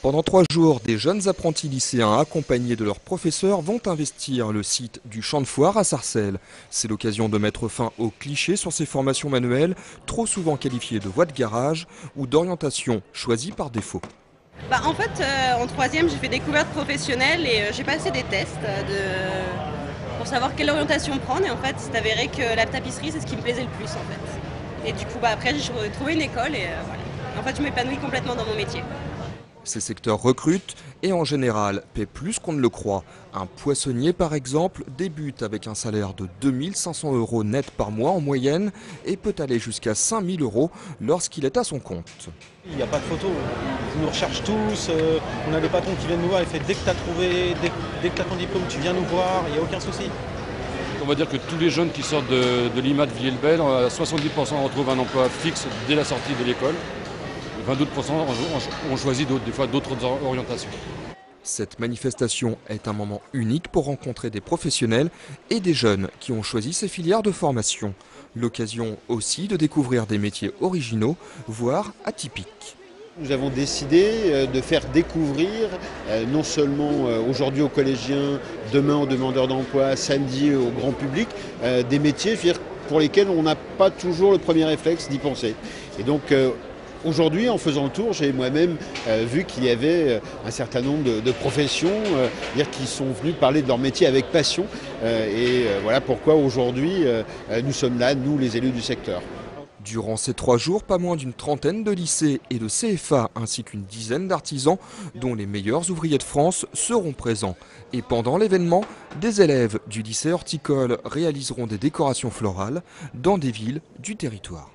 Pendant 3 jours, des jeunes apprentis lycéens accompagnés de leurs professeurs vont investir le site du champ de foire à Sarcelles. C'est l'occasion de mettre fin aux clichés sur ces formations manuelles, trop souvent qualifiées de voies de garage ou d'orientation choisies par défaut. En troisième, j'ai fait découverte professionnelle et j'ai passé des tests pour savoir quelle orientation prendre. Et en fait, c'est avéré que la tapisserie, c'est ce qui me plaisait le plus en fait. Et du coup, après, j'ai trouvé une école et voilà. En fait, je m'épanouis complètement dans mon métier. Ces secteurs recrutent et en général paient plus qu'on ne le croit. Un poissonnier par exemple débute avec un salaire de 2500 € net par mois en moyenne et peut aller jusqu'à 5000 € lorsqu'il est à son compte. Il n'y a pas de photo, ils nous recherchent tous, on a le patron qui vient nous voir, il fait dès que tu as trouvé, dès que tu as ton diplôme, tu viens nous voir, il n'y a aucun souci. On va dire que tous les jeunes qui sortent de l'IMA de Villiers-le-Bel, 70% retrouvent un emploi fixe dès la sortie de l'école. 22% ont choisi des fois d'autres orientations. Cette manifestation est un moment unique pour rencontrer des professionnels et des jeunes qui ont choisi ces filières de formation. L'occasion aussi de découvrir des métiers originaux, voire atypiques. Nous avons décidé de faire découvrir, non seulement aujourd'hui aux collégiens, demain aux demandeurs d'emploi, samedi au grand public, des métiers pour lesquels on n'a pas toujours le premier réflexe d'y penser. Et donc, aujourd'hui, en faisant le tour, j'ai moi-même vu qu'il y avait un certain nombre de professions qui sont venues parler de leur métier avec passion. Voilà pourquoi aujourd'hui, nous sommes là, nous les élus du secteur. Durant ces 3 jours, pas moins d'une trentaine de lycées et de CFA ainsi qu'une dizaine d'artisans, dont les meilleurs ouvriers de France, seront présents. Et pendant l'événement, des élèves du lycée horticole réaliseront des décorations florales dans des villes du territoire.